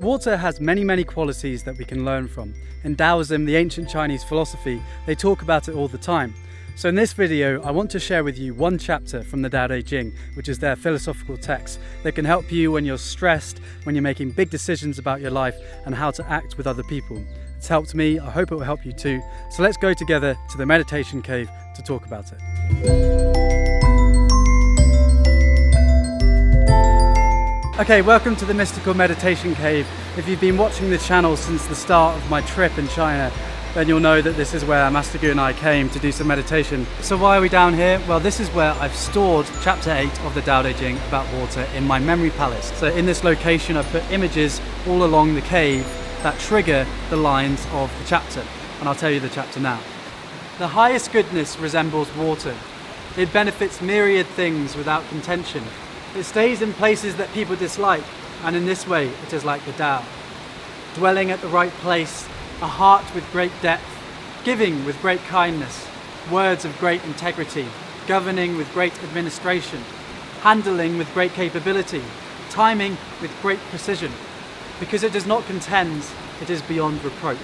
Water has many qualities that we can learn from. In Taoism, the ancient Chinese philosophy, they talk about it all the time. So in this video, I want to share with you one chapter from the Tao Te Ching, which is their philosophical text that can help you when you're stressed, when you're making big decisions about your life and how to act with other people. It's helped me, I hope it will help you too. So let's go together to the meditation cave to talk about it. Okay, welcome to the Mystical Meditation Cave. If you've been watching the channel since the start of my trip in China, then you'll know that this is where Master Gu and I came to do some meditation. So why are we down here? Well, this is where I've stored chapter 8 of the Tao Te Ching about water in my memory palace. So in this location, I've put images all along the cave that trigger the lines of the chapter. And I'll tell you the chapter now. The highest goodness resembles water. It benefits myriad things without contention. It stays in places that people dislike, and in this way it is like the Tao. Dwelling at the right place, a heart with great depth, giving with great kindness, words of great integrity, governing with great administration, handling with great capability, timing with great precision. Because it does not contend, it is beyond reproach.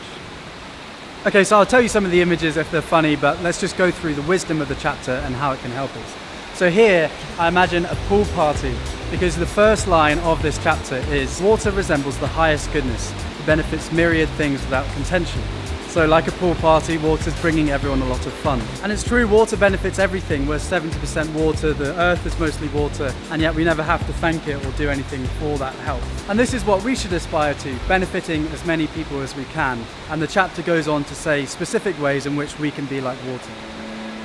Okay, so I'll tell you some of the images if they're funny, but let's just go through the wisdom of the chapter and how it can help us. So here, I imagine a pool party, because the first line of this chapter is, water resembles the highest goodness. It benefits myriad things without contention. So like a pool party, water's bringing everyone a lot of fun. And it's true, water benefits everything. We're 70% water, the earth is mostly water, and yet we never have to thank it or do anything for that help. And this is what we should aspire to, benefiting as many people as we can. And the chapter goes on to say specific ways in which we can be like water.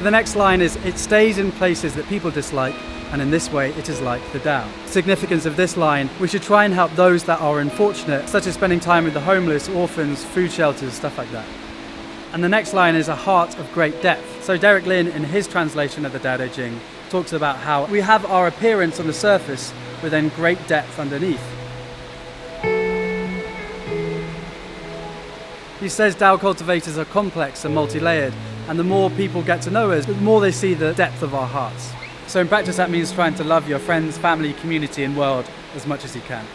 The next line is, it stays in places that people dislike, and in this way it is like the Tao. Significance of this line, we should try and help those that are unfortunate, such as spending time with the homeless, orphans, food shelters, stuff like that. And the next line is a heart of great depth. So Derek Lin, in his translation of the Tao Te Ching, talks about how we have our appearance on the surface, but then great depth underneath. He says Tao cultivators are complex and multi-layered, and the more people get to know us, the more they see the depth of our hearts. So in practice that means trying to love your friends, family, community and world as much as you can.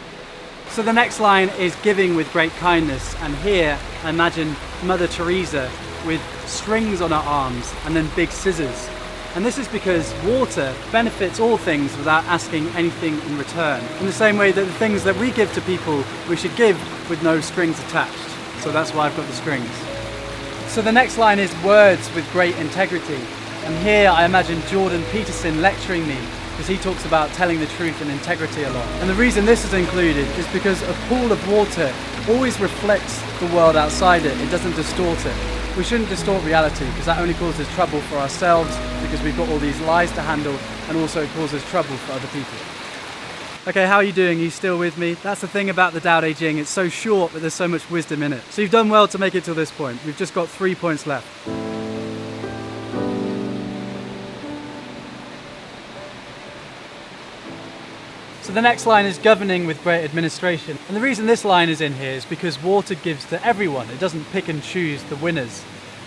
So the next line is giving with great kindness, and here I imagine Mother Teresa with strings on her arms and then big scissors. And this is because water benefits all things without asking anything in return. In the same way that the things that we give to people, we should give with no strings attached. So that's why I've got the strings. So the next line is words with great integrity. And here I imagine Jordan Peterson lecturing me, because he talks about telling the truth and integrity a lot. And the reason this is included is because a pool of water always reflects the world outside it. It doesn't distort it. We shouldn't distort reality, because that only causes trouble for ourselves, because we've got all these lies to handle, and also it causes trouble for other people. Okay, how are you doing? Are you still with me? That's the thing about the Tao Te Ching. It's so short, but there's so much wisdom in it. So you've done well to make it to this point. We've just got 3 points left. So the next line is governing with great administration. And the reason this line is in here is because water gives to everyone. It doesn't pick and choose the winners.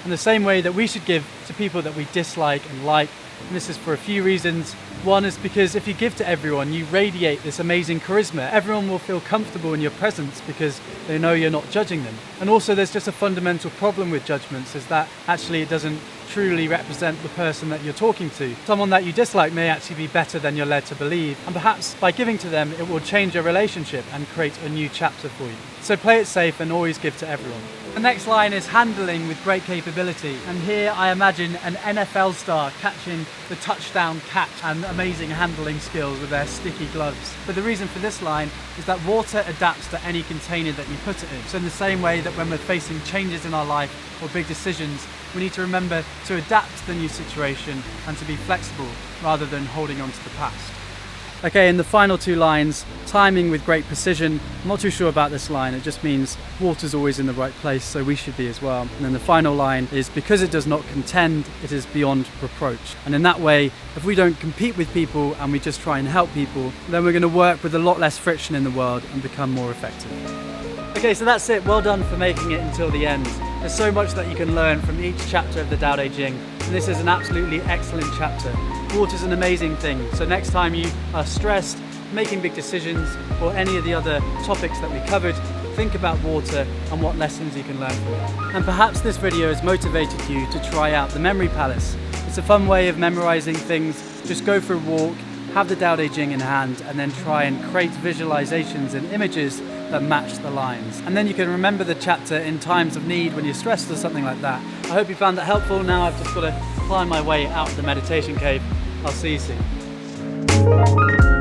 In the same way that we should give to people that we dislike and like. And this is for a few reasons. One is because if you give to everyone, you radiate this amazing charisma. Everyone will feel comfortable in your presence because they know you're not judging them. And also there's just a fundamental problem with judgments, is that actually it doesn't truly represent the person that you're talking to. Someone that you dislike may actually be better than you're led to believe. And perhaps by giving to them, it will change your relationship and create a new chapter for you. So play it safe and always give to everyone. The next line is handling with great capability. And here I imagine an NFL star catching the touchdown catch and amazing handling skills with their sticky gloves. But the reason for this line is that water adapts to any container that you put it in. So in the same way that when we're facing changes in our life or big decisions, we need to remember to adapt to the new situation and to be flexible rather than holding on to the past. Okay, in the final 2 lines, timing with great precision. I'm not too sure about this line, it just means water's always in the right place, so we should be as well. And then the final line is, because it does not contend, it is beyond reproach. And in that way, if we don't compete with people and we just try and help people, then we're going to work with a lot less friction in the world and become more effective. Okay, so that's it. Well done for making it until the end. There's so much that you can learn from each chapter of the Tao Te Ching, and this is an absolutely excellent chapter. Water's an amazing thing, so next time you are stressed, making big decisions, or any of the other topics that we covered, think about water and what lessons you can learn from it. And perhaps this video has motivated you to try out the Memory Palace. It's a fun way of memorizing things. Just go for a walk, have the Tao Te Ching in hand, and then try and create visualizations and images that match the lines. And then you can remember the chapter in times of need when you're stressed or something like that. I hope you found that helpful. Now I've just got to climb my way out of the meditation cave. I'll see you soon.